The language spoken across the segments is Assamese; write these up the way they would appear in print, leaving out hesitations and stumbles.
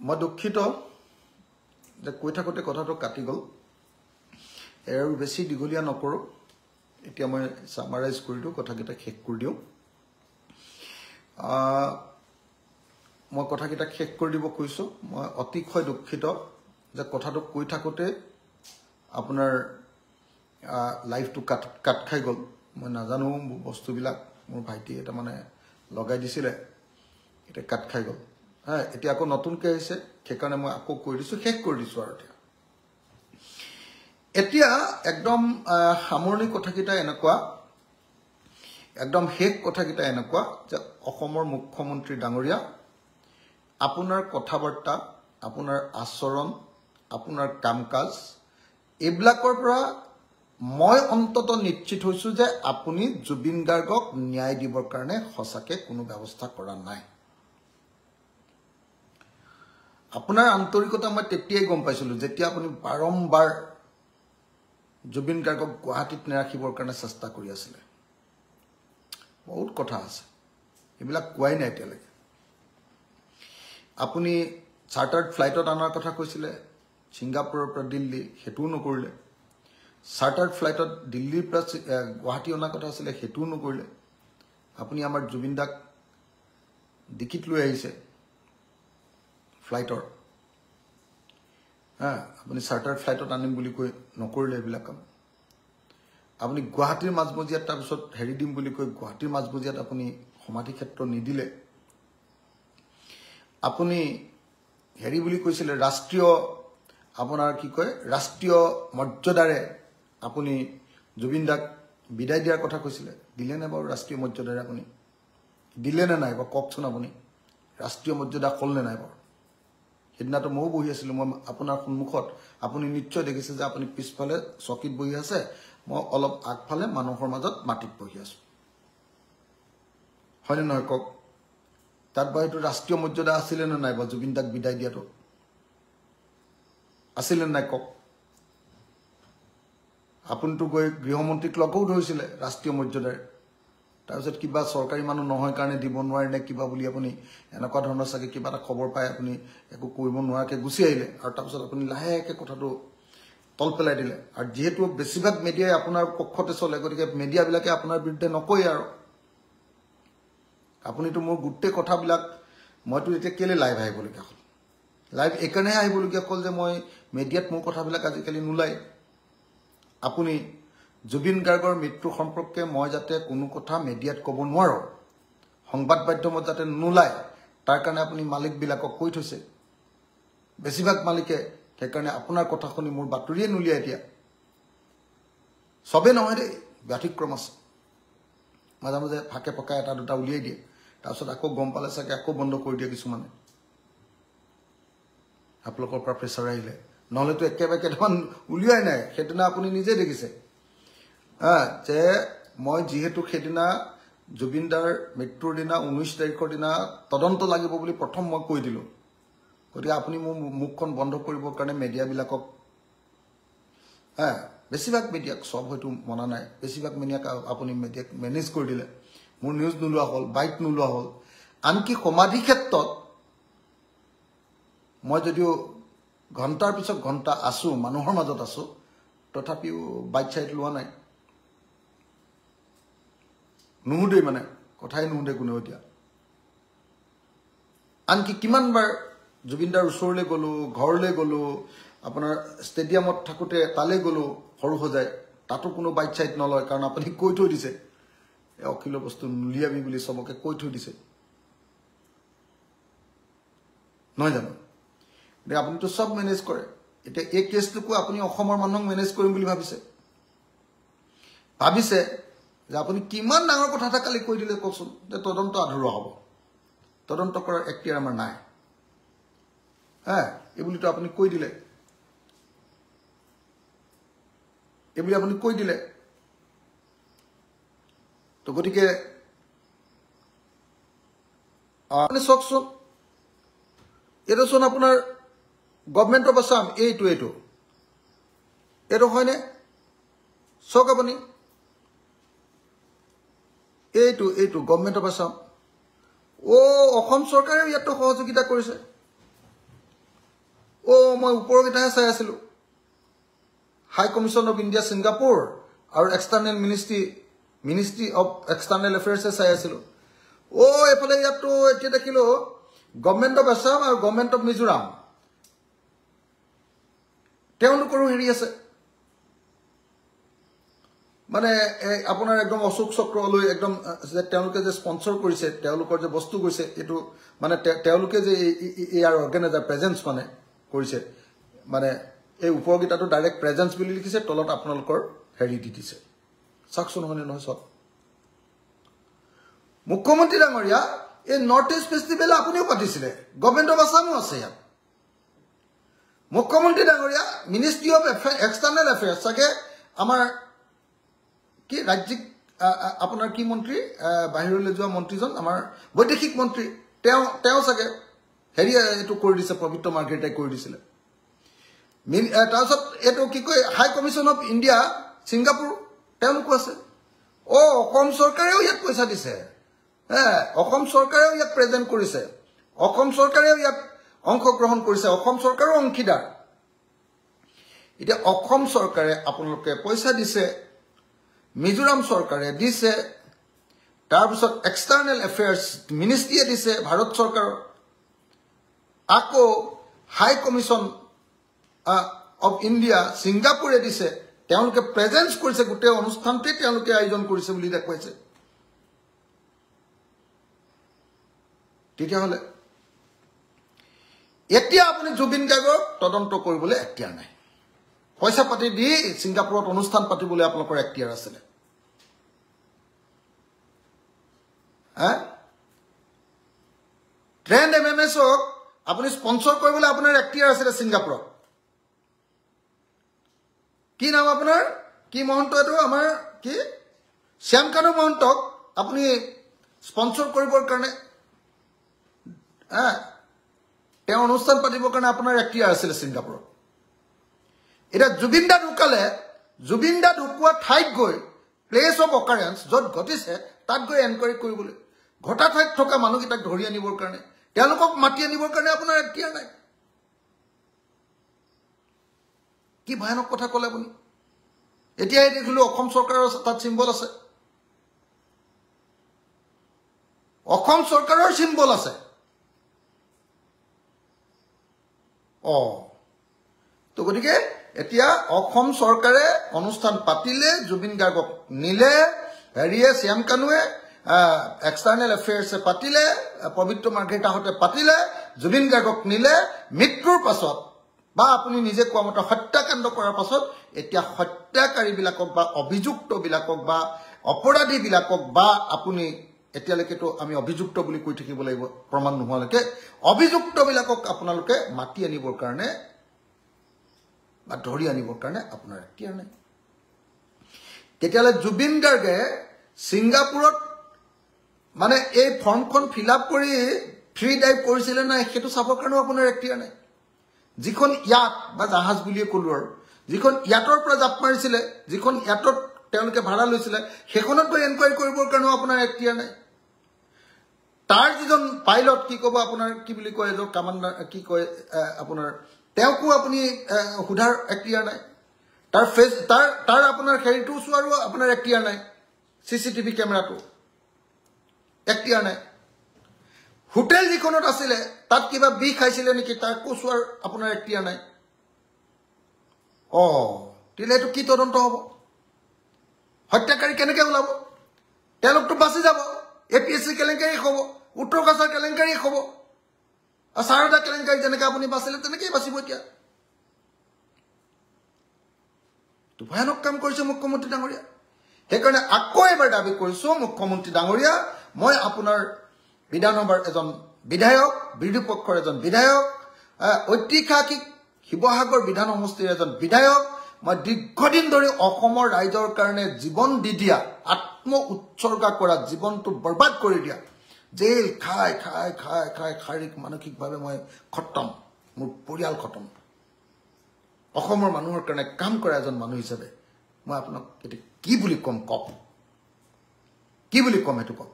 মই দুঃখিত যে কৈ থাকোঁতে কথাটো কাটি গ'ল আৰু বেছি দীঘলীয়া নকৰোঁ এতিয়া মই সামাৰাইজ কৰি দিওঁ কথাকেইটা শেষ কৰি দিওঁ মই কথাকেইটা শেষ কৰি দিব কৈছোঁ মই অতিশয় দুঃখিত যে কথাটো কৈ থাকোঁতে আপোনাৰ লাইফটো কাট খাই গ'ল মই নাজানো বস্তুবিলাক মোৰ ভাইটি এটা মানে লগাই দিছিলে এটা কাট খাই গ'ল হ্যাঁ এতিয়া আকৌ নতুনকৈ আহিছে সেইকাৰণে মই আকৌ কৈ দিছোঁ শেষ কৰি দিছোঁ আৰু এতিয়া একদম সামৰণি কথাকেইটা এনেকুৱা একদম শেষ কথাকেইটা এনেকুৱা যে অসমৰ মুখ্যমন্ত্ৰী ডাঙৰীয়া আপোনাৰ কথাবাৰ্তা আপোনাৰ আচৰণ আপোনাৰ কাম কাজ এইবিলাকৰ পৰা মই অন্তত নিশ্চিত হৈছোঁ যে আপুনি জুবিন গাৰ্গক ন্যায় দিবৰ কাৰণে সঁচাকৈ কোনো ব্যৱস্থা কৰা নাই আপোনাৰ আন্তৰিকতা মই তেতিয়াই গম পাইছিলোঁ যেতিয়া আপুনি বাৰম্বাৰ জুবিন গাৰ্গক গুৱাহাটীত নাৰাখিবৰ কাৰণে চেষ্টা কৰি আছিলে বহুত কথা আছে এইবিলাক কোৱাই নাই এতিয়ালৈকে আপুনি চাৰ্টাৰ্ড ফ্লাইটত আনাৰ কথা কৈছিলে ছিংগাপুৰৰ পৰা দিল্লী সেইটোও নকৰিলে চাৰ্টাৰ্ড ফ্লাইটত দিল্লীৰ পৰা গুৱাহাটী অনাৰ কথা আছিলে সেইটোও নকৰিলে আপুনি আমাৰ জুবিন দাক ডিকিত লৈ আহিছে ফ্লাইটৰ আপুনি চাৰ্টাৰ্ড ফ্লাইটত আনিম বুলি কৈ নকৰিলে এইবিলাক কাম আপুনি গুৱাহাটীৰ মাজমজিয়াত তাৰপিছত হেৰি দিম বুলি কৈ গুৱাহাটীৰ মাজমজিয়াত আপুনি সমাধি ক্ষেত্ৰ নিদিলে আপুনি হেৰি বুলি কৈছিলে ৰাষ্ট্ৰীয় আপোনাৰ কি কয় ৰাষ্ট্ৰীয় মৰ্যাদাৰে আপুনি জুবিন দাক বিদায় দিয়াৰ কথা কৈছিলে দিলে নে বাৰু ৰাষ্ট্ৰীয় মৰ্যাদাৰে আপুনি দিলে নে নাই বাৰু কওকচোন আপুনি ৰাষ্ট্ৰীয় মৰ্যাদা হ'ল নে নাই বাৰু সেইদিনাটো ময়ো বহি আছিলোঁ মই আপোনাৰ সন্মুখত আপুনি নিশ্চয় দেখিছে যে আপুনি পিছফালে চকীত বহি আছে মই অলপ আগফালে মানুহৰ মাজত মাটিত বহি আছোঁ হয়নে নহয় কওক তাত বাৰু এইটো ৰাষ্ট্ৰীয় মৰ্যাদা আছিলে নে নাই বাৰু জুবিন দাক বিদায় দিয়াটো আছিলে নাই কওক আপুনিতো গৈ গৃহমন্ত্ৰীক লগো ধৰিছিলে ৰাষ্ট্ৰীয় মৰ্যাদাৰে তাৰপিছত কিবা চৰকাৰী মানুহ নহয় কাৰণে দিব নোৱাৰে নে কিবা বুলি আপুনি এনেকুৱা ধৰণৰ চাগে কিবা এটা খবৰ পাই আপুনি একো কৰিব নোৱাৰাকৈ গুচি আহিলে আৰু তাৰপিছত আপুনি লাহেকৈ কথাটো তল পেলাই দিলে আৰু যিহেতু বেছিভাগ মিডিয়াই আপোনাৰ পক্ষতে চলে গতিকে মিডিয়াবিলাকে আপোনাৰ বিৰুদ্ধে নকয় আৰু আপুনিতো মোৰ গোটেই কথাবিলাক মইতো এতিয়া কেলৈ লাইভ আহিবলগীয়া হ'ল লাইভ এইকাৰণেহে আহিবলগীয়া হ'ল যে মই মিডিয়াত মোৰ কথাবিলাক আজিকালি নোলায় আপুনি জুবিন গাৰ্গৰ মৃত্যু সম্পৰ্কে মই যাতে কোনো কথা মিডিয়াত ক'ব নোৱাৰোঁ সংবাদ মাধ্যমত যাতে নোলায় তাৰ কাৰণে আপুনি মালিকবিলাকক কৈ থৈছে বেছিভাগ মালিকে সেইকাৰণে আপোনাৰ কথা শুনি মোৰ বাতৰিয়ে নুলিয়াই এতিয়া চবেই নহয় দেই ব্যতিক্ৰম আছে মাজে মাজে ফাকে ফকাই এটা দুটা উলিয়াই দিয়ে তাৰপিছত আকৌ গম পালে চাগে আকৌ বন্ধ কৰি দিয়ে কিছুমানে আপোনালোকৰ পৰা প্ৰেছাৰ আহিলে নহ'লেতো একেবাৰে কেইটামান উলিয়াই নাই সেইদিনা আপুনি নিজে দেখিছে যে মই যিহেতু সেইদিনা জুবিন দাৰ মৃত্যুৰ দিনা 19 তাৰিখৰ দিনা তদন্ত লাগিব বুলি প্ৰথম মই কৈ দিলোঁ গতিকে আপুনি মোৰ মুখখন বন্ধ কৰিবৰ কাৰণে মিডিয়াবিলাকক বেছিভাগ মিডিয়াক সব হয়তো মনা নাই বেছিভাগ মিডিয়াক আপুনি মিডিয়াক মেনেজ কৰি দিলে মোৰ নিউজ নোলোৱা হ'ল বাইট নোলোৱা হ'ল আনকি সমাধি ক্ষেত্ৰত মই যদিও ঘণ্টাৰ পিছত ঘণ্টা আছোঁ মানুহৰ মাজত আছোঁ তথাপিও বাইট চাইট লোৱা নাই নুসুধেই মানে কথাই নুসুধে কোনেও এতিয়া আনকি কিমানবাৰ জুবিনদাৰ ওচৰলৈ গ'লোঁ ঘৰলৈ গ'লোঁ আপোনাৰ ষ্টেডিয়ামত থাকোঁতে তালৈ গ'লোঁ সৰু সজাই তাতো কোনো বাইট চাইট নলয় কাৰণ আপুনি কৈ থৈ দিছে এই অখিল বস্তু নুলিয়াবি বুলি চবকে কৈ থৈ দিছে নহয় জানো এতিয়া আপুনিতো চব মেনেজ কৰে এতিয়া এই কেছটোকো আপুনি অসমৰ মানুহক মেনেজ কৰিম বুলি ভাবিছে যে আপুনি কিমান ডাঙৰ কথা এটা কালি কৈ দিলে কওকচোন যে তদন্ত আধৰুৱা হ'ব তদন্ত কৰাৰ এখতিয়াৰ আমাৰ নাই এইবুলিতো আপুনি কৈ দিলে এইবুলি আপুনি কৈ দিলে তো গতিকে আপুনি চাওকচোন এইটো চোন আপোনাৰ গভৰ্ণমেণ্ট অফ আছাম এইটো হয়নে চাওক আপুনি এইটো গভৰ্ণমেণ্ট অফ আছাম অসম চৰকাৰেও ইয়াতো সহযোগিতা কৰিছে মই ওপৰকেইটাহে চাই আছিলোঁ হাই কমিশ্যন অফ ইণ্ডিয়া ছিংগাপুৰ আৰু এক্সটাৰ্নেল মিনিষ্ট্ৰী অফ এক্সটাৰ্নেল এফেয়াৰ্ছে চাই আছিলোঁ এইফালে ইয়াততো এতিয়া দেখিলোঁ গভৰ্ণমেণ্ট অফ আছাম আৰু গভৰ্ণমেণ্ট অফ মিজোৰাম তেওঁলোকৰো হেৰি আছে মানে আপোনাৰ একদম অশোক চক্ৰলৈ একদম যে তেওঁলোকে যে স্পন্সৰ কৰিছে তেওঁলোকৰ যে বস্তু গৈছে এইটো মানে তেওঁলোকে যে ইয়াৰ অৰ্গেনাইজাৰ প্ৰেজেন্স মানে কৰিছে মানে এই ওপৰকেইটাটো ডাইৰেক্ট প্ৰেজেন্স বুলি লিখিছে তলত আপোনালোকৰ হেৰি দি দিছে চাওকচোন হয়নে নহয় চাওক মুখ্যমন্ত্ৰী ডাঙৰীয়া এই নৰ্থ ইষ্ট ফেষ্টিভেল আপুনিও পাতিছিলে গভৰ্ণমেণ্ট অফ আছামো আছে ইয়াত মুখ্যমন্ত্ৰী ডাঙৰীয়া মিনিষ্ট্ৰী অফ এক্সটাৰ্নেল এফেয়াৰ্ছ চাগে আমাৰ কি ৰাজ্যিক আপোনাৰ কি মন্ত্ৰী বাহিৰলৈ যোৱা মন্ত্ৰীজন আমাৰ বৈদেশিক মন্ত্ৰী তেওঁ চাগে হেৰি এইটো কৰি দিছে পবিত্ৰ মাৰ্ঘেৰিটাই কৰি দিছিলে তাৰপিছত এইটো কি কয় হাই কমিশ্যন অফ ইণ্ডিয়া ছিংগাপুৰ তেওঁলোকো আছে অসম চৰকাৰেও ইয়াত পইচা দিছে অসম চৰকাৰেও ইয়াত প্ৰেজেণ্ট কৰিছে অসম চৰকাৰেও ইয়াত অংশগ্ৰহণ কৰিছে অসম চৰকাৰো অংশীদাৰ এতিয়া অসম চৰকাৰে আপোনালোকে পইচা দিছে মিজোৰাম চৰকাৰে দিছে তাৰপিছত এক্সটাৰ্নেল এফেয়াৰ্ছ মিনিষ্ট্ৰীয়ে দিছে ভাৰত চৰকাৰৰ আকৌ হাই কমিশ্যন অফ ইণ্ডিয়া ছিংগাপুৰে দিছে তেওঁলোকে প্ৰেজেন্স কৰিছে গোটেই অনুষ্ঠানটোৱে তেওঁলোকে আয়োজন কৰিছে বুলি দেখুৱাইছে তেতিয়াহ'লে এতিয়া আপুনি জুবিন গাৰ্গক তদন্ত কৰিবলৈ এখতিয়াৰ নাই পইচা পাতি দি ছিংগাপুৰত অনুষ্ঠান পাতিবলৈ আপোনালোকৰ এখতিয়াৰ আছিলে ট্ৰেণ্ড MMSক আপুনি স্পন্সৰ কৰিবলৈ আপোনাৰ এখতিয়াৰ আছিলে ছিংগাপুৰত কি নাম আপোনাৰ কি মহন্ত এইটো আমাৰ কি শ্যামকানু মহন্তক আপুনি স্পন্সৰ কৰিবৰ কাৰণে তেওঁ অনুষ্ঠান পাতিবৰ কাৰণে আপোনাৰ এখতিয়াৰ আছিলে ছিংগাপুৰত এটা জুবিন দা ঢুকালে জুবিন দা ঢুকোৱা ঠাইত গৈ প্লেচ অফ অকাৰেন্স য'ত ঘটিছে তাত গৈ এনকুৱাৰী কৰিবলৈ ঘটা ঠাইত থকা মানুহকেইটাক ধৰি আনিবৰ কাৰণে তেওঁলোকক মাতি আনিবৰ কাৰণে আপোনাৰ এখতিয়াৰ নাই কি ভয়ানক কথা ক'লে আপুনি এতিয়াই দেখিলোঁ অসম চৰকাৰৰ তাত চিম্বল আছে অসম চৰকাৰৰ চিম্বল আছে তো গতিকে এতিয়া অসম চৰকাৰে অনুষ্ঠান পাতিলে জুবিন গাৰ্গক নিলে হেৰিয়ে শ্যামকানুৱে এক্সটাৰ্নেল এফেয়াৰ্ছে পাতিলে পবিত্ৰ মাৰ্ঘেৰিটাহঁতে পাতিলে জুবিন গাৰ্গক নিলে মৃত্যুৰ পাছত বা আপুনি নিজে কোৱা মতে হত্যাকাণ্ড কৰাৰ পাছত এতিয়া হত্যাকাৰীবিলাকক বা অভিযুক্তবিলাকক বা অপৰাধীবিলাকক বা আপুনি এতিয়ালৈকেতো আমি অভিযুক্ত বুলি কৈ থাকিব লাগিব প্ৰমাণ নোহোৱালৈকে অভিযুক্তবিলাকক আপোনালোকে মাতি আনিবৰ কাৰণে বা ধৰি আনিবৰ কাৰণে আপোনাৰ এখতিয়াৰ নাই তেতিয়াহ'লে জুবিন গাৰ্গে ছিংগাপুৰত মানে এই ফৰ্মখন ফিল আপ কৰি ফ্ৰী ডাইভ কৰিছিলে নাই সেইটো চাবৰ কাৰণেও আপোনাৰ এখতিয়াৰ নাই যিখন ইয়াত বা জাহাজ বুলিয়ে ক'লোঁ আৰু যিখন ইয়াতৰ পৰা জাপ মাৰিছিলে যিখন ইয়াতত তেওঁলোকে ভাড়া লৈছিলে সেইখনত গৈ এনকুৱাৰী কৰিবৰ কাৰণেও আপোনাৰ এখতিয়াৰ নাই তাৰ যিজন পাইলট কি ক'ব আপোনাৰ কি বুলি কয় এজন কামাণ্ডাৰ কি কয় আপোনাৰ তেওঁকো আপুনি সোধাৰ এখতিয়াৰ নাই তাৰ আপোনাৰ হেৰিটো চোৱাৰো আপোনাৰ এখতিয়াৰ নাই CCTV কেমেৰাটো এখতিয়াৰ নাই হোটেল যিখনত আছিলে তাত কিবা বি খাইছিলে নেকি তাকো চোৱাৰ আপোনাৰ এখতিয়াৰ নাই তেতিয়াহ'লে এইটো কি তদন্ত হ'ব হত্যাকাৰী কেনেকৈ ওলাব তেওঁলোকতো বাচি যাব APSC কেলেংকাৰী হ'ব উত্তৰ কাছাৰ কেলেংকাৰী হ'ব সাৰদা কেলেংকাৰী যেনেকৈ আপুনি বাচিলে তেনেকেই বাচিব এতিয়া তো ভয়ানক কাম কৰিছে মুখ্যমন্ত্ৰী ডাঙৰীয়া সেইকাৰণে আকৌ এবাৰ দাবী কৰিছোঁ মুখ্যমন্ত্ৰী ডাঙৰীয়া মই আপোনাৰ বিধানসভাৰ এজন বিধায়ক বিৰোধী পক্ষৰ এজন বিধায়ক ঐতিহাসিক শিৱসাগৰ বিধান সমষ্টিৰ এজন বিধায়ক মই দীৰ্ঘদিন ধৰি অসমৰ ৰাইজৰ কাৰণে জীৱন দি দিয়া আত্ম উৎসৰ্গা কৰা জীৱনটো বৰবাদ কৰি দিয়া জেল খাই খাই খাই খাই শাৰীৰিক মানসিকভাৱে মই খতম মোৰ পৰিয়াল খতম অসমৰ মানুহৰ কাৰণে কাম কৰা এজন মানুহ হিচাপে মই আপোনাক এতিয়া কি বুলি ক'ম কওক কি বুলি ক'ম এইটো কওক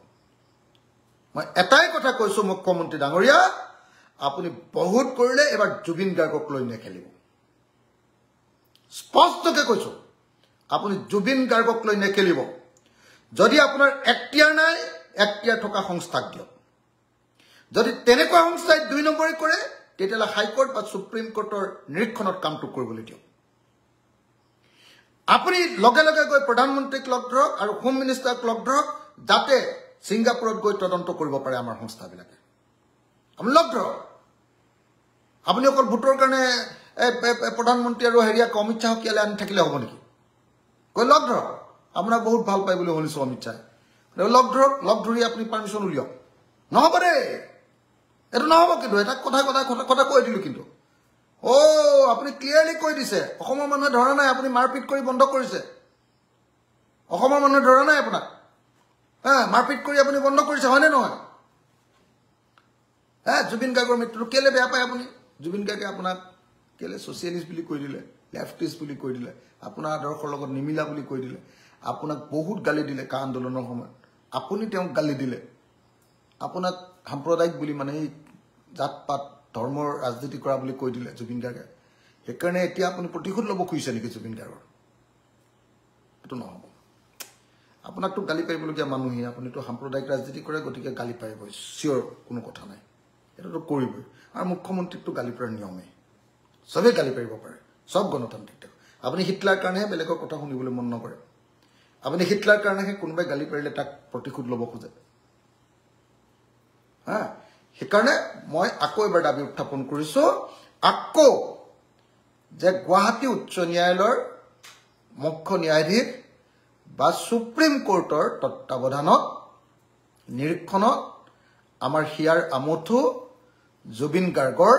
মই এটাই কথা কৈছোঁ মুখ্যমন্ত্ৰী ডাঙৰীয়া আপুনি বহুত কৰিলে এবাৰ জুবিন গাৰ্গক লৈ নেখেলিব স্পষ্টকৈ কৈছো আপুনি জুবিন গাৰ্গক লৈ নেখেলিব যদি আপোনাৰ এক্টিয়াৰ নাই এক্টিয়াৰ থকা সংস্থাক দিয়ক যদি তেনেকুৱা সংস্থাই 2 নম্বৰী কৰে তেতিয়ালে হাইকোৰ্ট বা সুপ্ৰিম কোৰ্টৰ নিৰীক্ষণত কামটো কৰিবলৈ দিয়ক আপুনি লগে লগে গৈ প্ৰধানমন্ত্ৰীক লগ ধৰক আৰু হোম মিনিষ্টাৰক লগ ধৰক যাতে সিংগাপুৰত গৈ তদন্ত কৰিব পাৰে আমাৰ সংস্থাবিলাকে আমি লগ ধৰক আপুনি অকল ভোটৰ কাৰণে প্ৰধানমন্ত্ৰী আৰু হেৰিয়া অমিত শাহক কেলে আনি থাকিলে হ'ব নেকি গৈ লগ ধৰক আপোনাক বহুত ভাল পায় বুলি শুনিছো অমিত শাহ লগ ধৰক লগ ধৰি আপুনি পাৰমিশন উলিয়াওক নহ'ব দেই এইটো নহ'ব কিন্তু এটা কথা কৈ দিলো কিন্তু আপুনি ক্লিয়াৰলি কৈ দিছে অসমৰ মানুহে ধৰা নাই আপুনি মাৰপিট কৰি বন্ধ কৰিছে অসমৰ মানুহে ধৰা নাই আপোনাক মাৰপিট কৰি আপুনি বন্ধ কৰিছে হয়নে নহয় জুবিন গাৰ্গৰ মৃত্যুটো কেলে বেয়া পায় আপুনি জুবিন গাৰ্গে আপোনাক কেলে ছ'চিয়েলিষ্ট বুলি কৈ দিলে লেফটিষ্ট বুলি কৈ দিলে আপোনাৰ আদৰ্শৰ লগত নিমিলা বুলি কৈ দিলে আপোনাক বহুত গালি দিলে কা আন্দোলনৰ সময়ত আপুনি তেওঁক গালি দিলে আপোনাক সাম্প্ৰদায়িক বুলি মানে জাত পাত ধৰ্মৰ ৰাজনীতি কৰা বুলি কৈ দিলে জুবিন গাৰ্গে সেইকাৰণে এতিয়া আপুনি প্ৰতিশোধ ল'ব খুজিছে নেকি জুবিন গাৰ্গৰ এইটো নহ'ব আপোনাকতো গালি পাৰিবলগীয়া মানুহে আপুনিতো সাম্প্ৰদায়িক ৰাজনীতি কৰে গতিকে গালি পাৰিবই চিয়ৰ কোনো কথা নাই এইটোতো কৰিবই আৰু মুখ্যমন্ত্ৰীকতো গালি পৰাৰ নিয়মে চবেই গালি পাৰিব পাৰে সব গণতান্ত্ৰিক আপুনি হিটলাৰ কাৰণেহে বেলেগৰ কথা শুনিবলৈ মন নকৰে আপুনি হিটলাৰ কাৰণেহে কোনোবাই গালি পাৰিলে তাক প্ৰতিশোধ ল'ব খোজে সেইকাৰণে মই আকৌ এবাৰ দাবী উত্থাপন কৰিছো আকৌ যে গুৱাহাটী উচ্চ ন্যায়ালয়ৰ মুখ্য ন্যায়াধীশ বা সুপ্ৰিম কোৰ্টৰ তত্ত্বাৱধানত নিৰীক্ষণত আমাৰ হিয়াৰ আমঠু জুবিন গাৰ্গৰ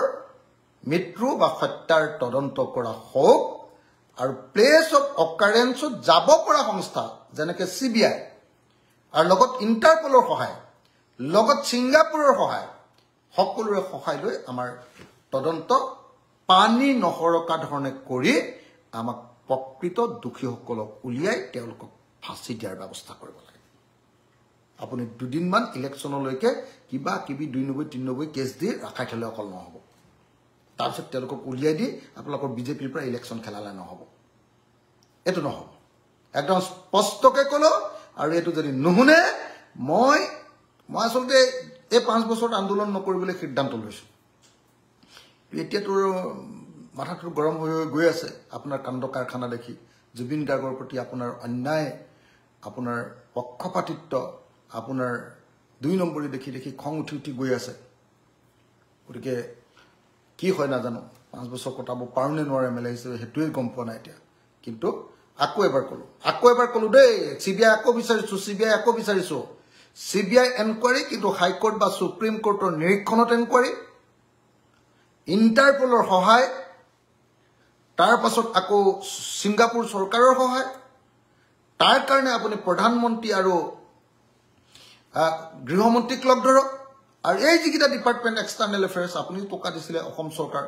মৃত্যু বা হত্যাৰ তদন্ত কৰা হওক আৰু প্লেচ অফ অকাৰেন্সত যাব পৰা সংস্থা যেনেকে CBI আৰু লগত ইণ্টাৰপলৰ সহায় লগত ছিংগাপুৰৰ সহায় সকলোৰে সহায় লৈ আমাৰ তদন্ত পানী নহৰকা ধৰণে কৰি আমাক প্ৰকৃত দোষীসকলক উলিয়াই তেওঁলোকক ফাঁচি দিয়াৰ ব্যৱস্থা কৰিব লাগে আপুনি দুদিনমান ইলেকশ্যনলৈকে কিবা কিবি 290 390 কেছ দি ৰাখাই থলে অকল নহ'ব তাৰপিছত তেওঁলোকক উলিয়াই দি আপোনালোকৰ বিজেপিৰ পৰা ইলেকশ্যন খেলালে নহ'ব এইটো নহ'ব একদম স্পষ্টকৈ ক'লো আৰু এইটো যদি নুশুনে মই আচলতে এই 5 বছৰত আন্দোলন নকৰিবলৈ সিদ্ধান্ত লৈছোঁ এতিয়াতো মাথাটো গৰম হৈ গৈ আছে আপোনাৰ কাণ্ড কাৰখানা দেখি জুবিন গাৰ্গৰ প্ৰতি আপোনাৰ অন্যায় আপোনাৰ পক্ষপাতিত্ব আপোনাৰ 2 নম্বৰী দেখি দেখি খং উঠি গৈ আছে গতিকে কি হয় নাজানো 5 বছৰ কটাব পাৰোনে নোৱাৰে MLA হিচাপে সেইটোৱে গম পোৱা নাই এতিয়া কিন্তু আকৌ এবাৰ ক'লো দেই CBI আকৌ বিচাৰিছো CBI এনকুৱাৰী কিন্তু হাইকোৰ্ট বা সুপ্ৰিম কোৰ্টৰ নিৰীক্ষণত এনকুৱাৰী ইণ্টাৰপলৰ সহায় তাৰ পাছত আকৌ ছিংগাপুৰ চৰকাৰৰ সহায় তাৰ কাৰণে আপুনি প্ৰধানমন্ত্ৰী আৰু গৃহমন্ত্ৰীক লগ ধৰক আৰু এই যিকেইটা ডিপাৰ্টমেণ্ট এক্সটাৰ্নেল এফেয়াৰ্ছ আপুনি টকা দিছিলে অসম চৰকাৰ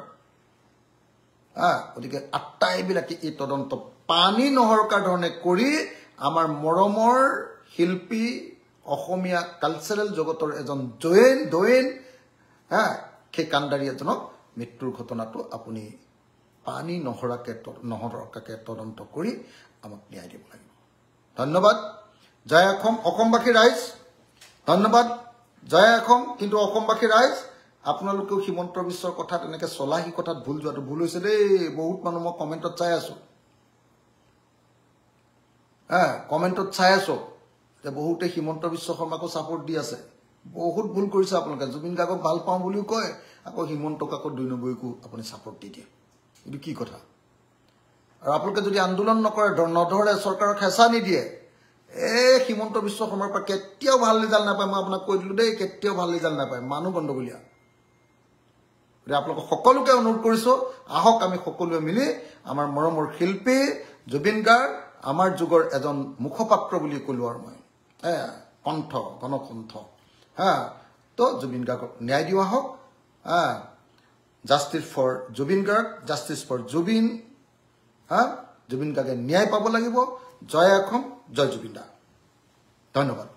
গতিকে আটাইবিলাকে এই তদন্ত পানী নহৰকাৰ ধৰণে কৰি আমাৰ মৰমৰ শিল্পী অসমীয়া কালচাৰেল জগতৰ এজন দৈন সেই কাণ্ডাৰী এজনক মৃত্যুৰ ঘটনাটো আপুনি পানী নহৰকাকে তদন্ত কৰি আমাক ন্যায় দিব লাগিব ধন্যবাদ জয় অসম অসমবাসী ৰাইজ ধন্যবাদ জয় অসম কিন্তু অসমবাসী ৰাইজ আপোনালোকেও হিমন্ত বিশ্বৰ কথা তেনেকৈ চলাহী কথাত ভুল যোৱাটো ভুল হৈছে দেই বহুত মানুহ মই কমেণ্টত চাই আছো যে বহুতে হিমন্ত বিশ্ব শৰ্মাকো ছাপোৰ্ট দি আছে বহুত ভুল কৰিছে আপোনালোকে জুবিন গাৰ্গক ভাল পাওঁ বুলিও কয় আকৌ হিমন্তক আকৌ 2 নম্বৰীকো আপুনি ছাপোৰ্ট দি দিয়ে এইটো কি কথা আৰু আপোনালোকে যদি আন্দোলন নধৰে চৰকাৰক হেঁচা নিদিয়ে হিমন্ত বিশ্ব শৰ্মাৰ পৰা কেতিয়াও ভাল ৰিজাল্ট নাপায় মই আপোনাক কৈ দিলো দেই কেতিয়াও ভাল ৰিজাল্ট নাপায় মানুহ গণ্ডগোলীয়া আপোনালোকক সকলোকে অনুৰোধ কৰিছো আহক আমি সকলোৱে মিলি আমাৰ মৰমৰ শিল্পী জুবিন গাৰ্গ আমাৰ যুগৰ এজন মুখপাত্ৰ বুলি ক'লো আৰু মই কণ্ঠ গণকণ্ঠ তো জুবিন গাৰ্গক ন্যায় দিয়া হওক justice for Zubeen Garg justice for Zubeen Zubeen গাৰ্গে ন্যায় পাব লাগিব জয় অসম জয় জুবিন দা ধন্যবাদ